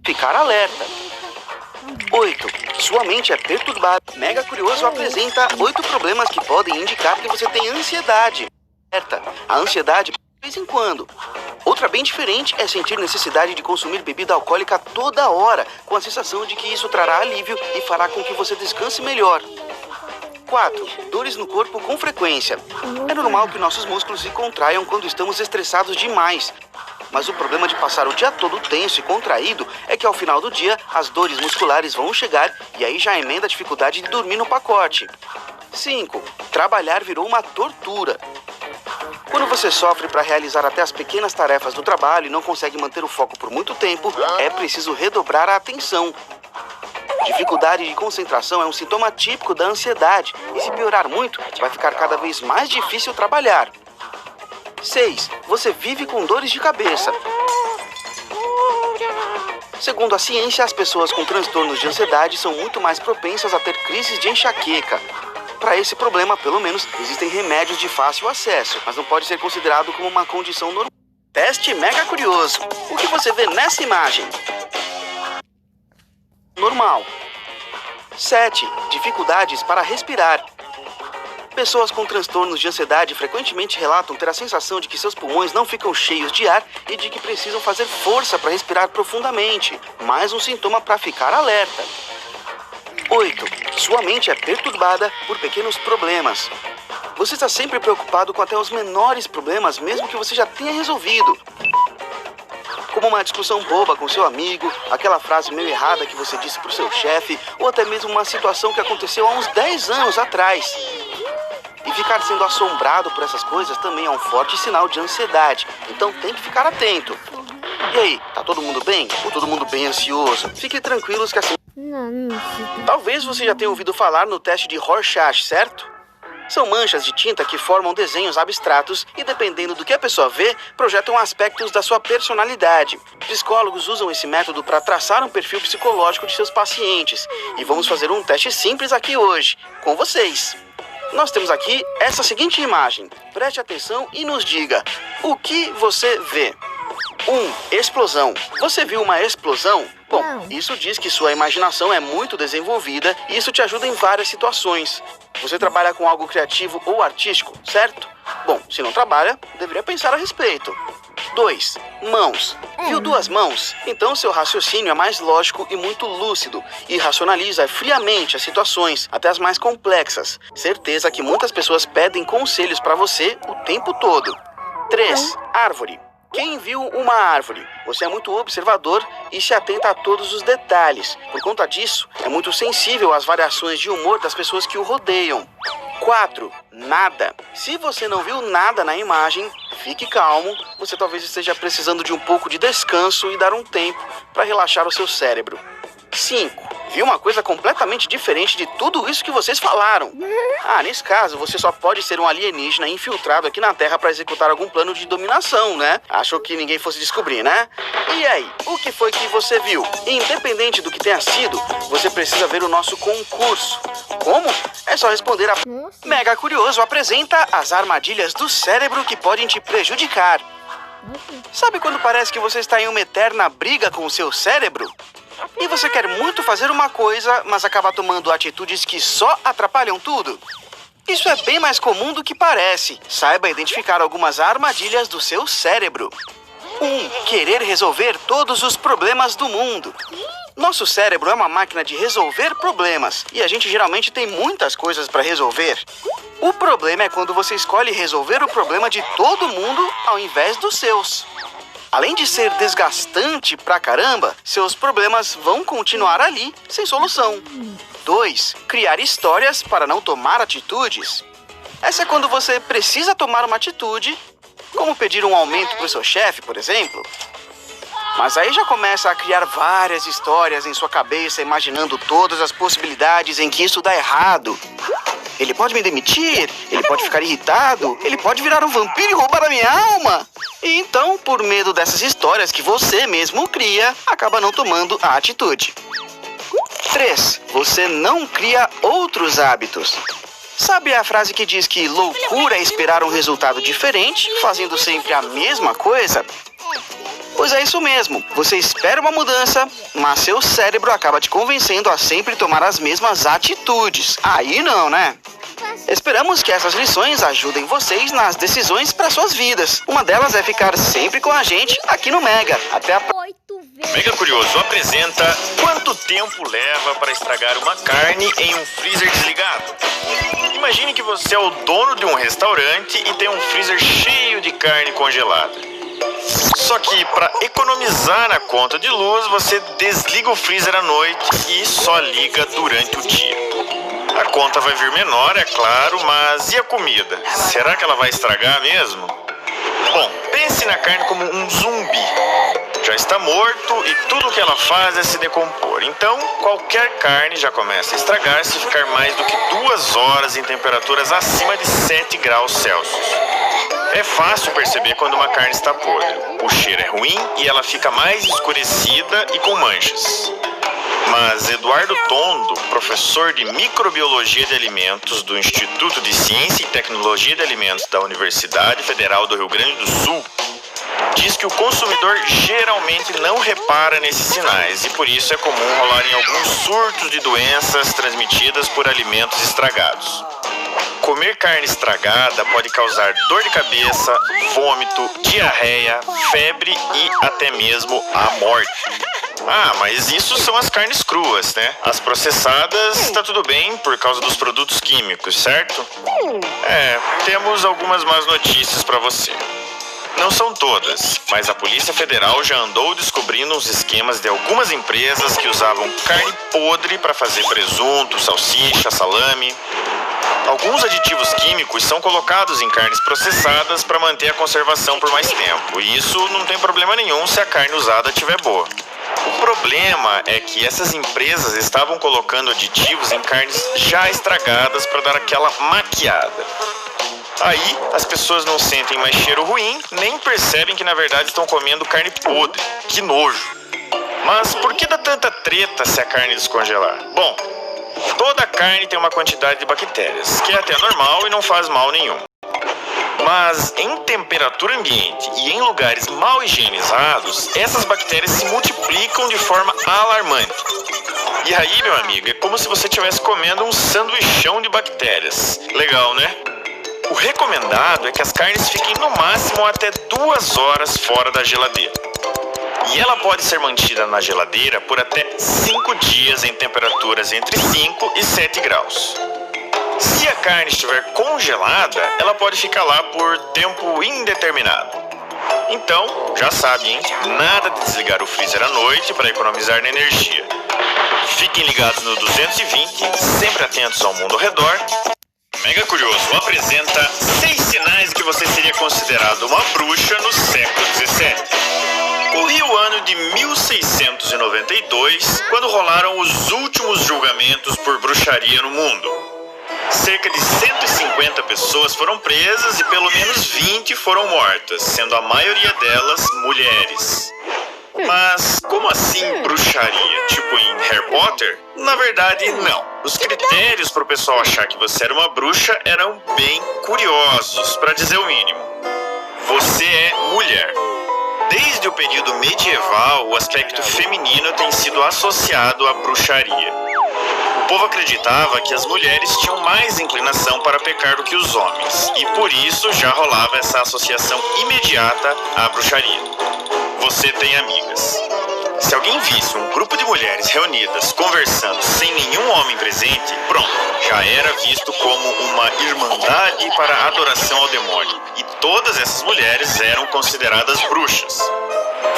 ficar alerta. 8. Sua mente é perturbada. Mega Curioso apresenta 8 problemas que podem indicar que você tem ansiedade. A ansiedade, de vez em quando. Outra bem diferente é sentir necessidade de consumir bebida alcoólica toda hora, com a sensação de que isso trará alívio e fará com que você descanse melhor. 4. Dores no corpo com frequência. É normal que nossos músculos se contraiam quando estamos estressados demais. Mas o problema de passar o dia todo tenso e contraído é que ao final do dia as dores musculares vão chegar e aí já emenda a dificuldade de dormir no pacote. 5. Trabalhar virou uma tortura. Quando você sofre para realizar até as pequenas tarefas do trabalho e não consegue manter o foco por muito tempo, é preciso redobrar a atenção. Dificuldade de concentração é um sintoma típico da ansiedade e se piorar muito, vai ficar cada vez mais difícil trabalhar. 6. Você vive com dores de cabeça. Segundo a ciência, as pessoas com transtornos de ansiedade são muito mais propensas a ter crises de enxaqueca. Para esse problema, pelo menos, existem remédios de fácil acesso, mas não pode ser considerado como uma condição normal. Teste Mega Curioso. O que você vê nessa imagem? Normal. 7. Dificuldades para respirar. Pessoas com transtornos de ansiedade frequentemente relatam ter a sensação de que seus pulmões não ficam cheios de ar e de que precisam fazer força para respirar profundamente. Mais um sintoma para ficar alerta. 8. Sua mente é perturbada por pequenos problemas. Você está sempre preocupado com até os menores problemas, mesmo que você já tenha resolvido. Como uma discussão boba com seu amigo, aquela frase meio errada que você disse para o seu chefe, ou até mesmo uma situação que aconteceu há uns 10 anos atrás. E ficar sendo assombrado por essas coisas também é um forte sinal de ansiedade, então tem que ficar atento. E aí, tá todo mundo bem? Ou todo mundo bem ansioso? Fiquem tranquilos que assim... Talvez você já tenha ouvido falar no teste de Rorschach, certo? São manchas de tinta que formam desenhos abstratos e, dependendo do que a pessoa vê, projetam aspectos da sua personalidade. Psicólogos usam esse método para traçar um perfil psicológico de seus pacientes. E vamos fazer um teste simples aqui hoje, com vocês. Nós temos aqui essa seguinte imagem. Preste atenção e nos diga, o que você vê? 1. Explosão. Você viu uma explosão? Bom, isso diz que sua imaginação é muito desenvolvida e isso te ajuda em várias situações. Você trabalha com algo criativo ou artístico, certo? Bom, se não trabalha, deveria pensar a respeito. 2. Mãos. Viu 2 mãos? Então seu raciocínio é mais lógico e muito lúcido e racionaliza friamente as situações, até as mais complexas. Certeza que muitas pessoas pedem conselhos para você o tempo todo. 3. Árvore. Quem viu uma árvore? Você é muito observador e se atenta a todos os detalhes. Por conta disso, é muito sensível às variações de humor das pessoas que o rodeiam. 4. Nada. Se você não viu nada na imagem, fique calmo. Você talvez esteja precisando de um pouco de descanso e dar um tempo para relaxar o seu cérebro. 5. Viu uma coisa completamente diferente de tudo isso que vocês falaram. Nesse caso, você só pode ser um alienígena infiltrado aqui na Terra para executar algum plano de dominação, né? Achou que ninguém fosse descobrir, né? E aí, o que foi que você viu? Independente do que tenha sido, você precisa ver o nosso concurso. Como? É só responder a... Mega Curioso apresenta as armadilhas do cérebro que podem te prejudicar. Sabe quando parece que você está em uma eterna briga com o seu cérebro? E você quer muito fazer uma coisa, mas acaba tomando atitudes que só atrapalham tudo? Isso é bem mais comum do que parece. Saiba identificar algumas armadilhas do seu cérebro. 1. Querer resolver todos os problemas do mundo. Nosso cérebro é uma máquina de resolver problemas e a gente geralmente tem muitas coisas para resolver. O problema é quando você escolhe resolver o problema de todo mundo ao invés dos seus. Além de ser desgastante pra caramba, seus problemas vão continuar ali, sem solução. 2. Criar histórias para não tomar atitudes. Essa é quando você precisa tomar uma atitude, como pedir um aumento para o seu chefe, por exemplo. Mas aí já começa a criar várias histórias em sua cabeça, imaginando todas as possibilidades em que isso dá errado. Ele pode me demitir, ele pode ficar irritado, ele pode virar um vampiro e roubar a minha alma. E então, por medo dessas histórias que você mesmo cria, acaba não tomando a atitude. 3. Você não cria outros hábitos. Sabe a frase que diz que loucura é esperar um resultado diferente, fazendo sempre a mesma coisa? Pois é isso mesmo, você espera uma mudança, mas seu cérebro acaba te convencendo a sempre tomar as mesmas atitudes. Aí não, né? Esperamos que essas lições ajudem vocês nas decisões para suas vidas. Uma delas é ficar sempre com a gente aqui no Mega. Até a próxima. Mega Curioso apresenta quanto tempo leva para estragar uma carne em um freezer desligado. Imagine que você é o dono de um restaurante e tem um freezer cheio de carne congelada. Só que para economizar na conta de luz, você desliga o freezer à noite e só liga durante o dia. A conta vai vir menor, é claro, mas e a comida? Será que ela vai estragar mesmo? Bom, pense na carne como um zumbi. Já está morto e tudo o que ela faz é se decompor. Então, qualquer carne já começa a estragar se ficar mais do que 2 horas em temperaturas acima de 7 graus Celsius. É fácil perceber quando uma carne está podre. O cheiro é ruim e ela fica mais escurecida e com manchas. Mas Eduardo Tondo, professor de Microbiologia de Alimentos do Instituto de Ciência e Tecnologia de Alimentos da Universidade Federal do Rio Grande do Sul, diz que o consumidor geralmente não repara nesses sinais e por isso é comum rolarem alguns surtos de doenças transmitidas por alimentos estragados. Comer carne estragada pode causar dor de cabeça, vômito, diarreia, febre e até mesmo a morte. Ah, mas isso são as carnes cruas, né? As processadas tá tudo bem por causa dos produtos químicos, certo? Temos algumas más notícias para você. Não são todas, mas a Polícia Federal já andou descobrindo uns esquemas de algumas empresas que usavam carne podre para fazer presunto, salsicha, salame. Alguns aditivos químicos são colocados em carnes processadas para manter a conservação por mais tempo, e isso não tem problema nenhum se a carne usada estiver boa. O problema é que essas empresas estavam colocando aditivos em carnes já estragadas para dar aquela maquiada. Aí, as pessoas não sentem mais cheiro ruim, nem percebem que na verdade estão comendo carne podre. Que nojo! Mas por que dá tanta treta se a carne descongelar? Bom, toda carne tem uma quantidade de bactérias, que é até normal e não faz mal nenhum. Mas em temperatura ambiente e em lugares mal higienizados, essas bactérias se multiplicam de forma alarmante. E aí, meu amigo, é como se você estivesse comendo um sanduichão de bactérias. Legal, né? O recomendado é que as carnes fiquem no máximo até 2 horas fora da geladeira. E ela pode ser mantida na geladeira por até 5 dias em temperaturas entre 5 e 7 graus. Se a carne estiver congelada, ela pode ficar lá por tempo indeterminado. Então, já sabe, hein? Nada de desligar o freezer à noite para economizar na energia. Fiquem ligados no 220, sempre atentos ao mundo ao redor. Mega Curioso apresenta 6 sinais de que você seria considerado uma bruxa no século XVII. Corria o ano de 1692, quando rolaram os últimos julgamentos por bruxaria no mundo. Cerca de 150 pessoas foram presas e pelo menos 20 foram mortas, sendo a maioria delas mulheres. Mas como assim bruxaria? Tipo em Harry Potter? Na verdade, não. Os critérios para o pessoal achar que você era uma bruxa eram bem curiosos, para dizer o mínimo. Você é mulher. Desde o período medieval, o aspecto feminino tem sido associado à bruxaria. O povo acreditava que as mulheres tinham mais inclinação para pecar do que os homens, e por isso já rolava essa associação imediata à bruxaria. Você tem amigas. Se alguém visse um grupo de mulheres reunidas conversando sem nenhum homem presente, pronto, já era visto como uma irmandade para adoração ao demônio. E todas essas mulheres eram consideradas bruxas.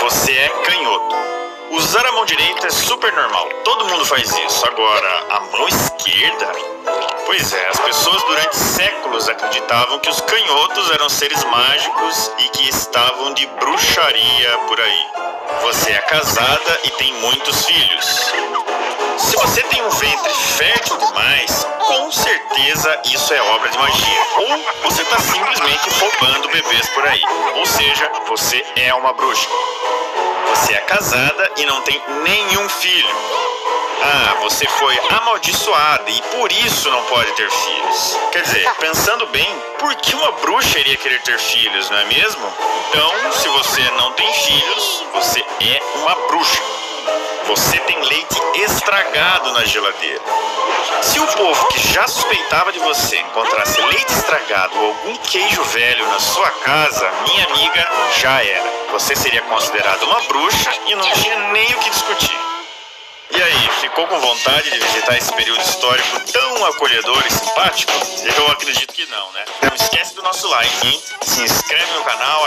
Você é canhoto. Usar a mão direita é super normal, todo mundo faz isso. Agora, a mão esquerda? Pois é, as pessoas durante séculos acreditavam que os canhotos eram seres mágicos e que estavam de bruxaria por aí. Você é casada e tem muitos filhos. Se você tem um ventre fértil demais, com certeza isso é obra de magia. Ou você está simplesmente roubando bebês por aí. Ou seja, você é uma bruxa. Você é casada e não tem nenhum filho. Ah, você foi amaldiçoada e por isso não pode ter filhos. Quer dizer, pensando bem, por que uma bruxa iria querer ter filhos, não é mesmo? Então, se você não tem filhos, você é uma bruxa. Você tem leite estragado na geladeira. Se o povo que já suspeitava de você encontrasse leite estragado ou algum queijo velho na sua casa, minha amiga, já era. Você seria considerada uma bruxa e não tinha nem o que discutir. E aí, ficou com vontade de visitar esse período histórico tão acolhedor e simpático? Eu acredito que não, né? Não esquece do nosso like, hein? Se inscreve no canal.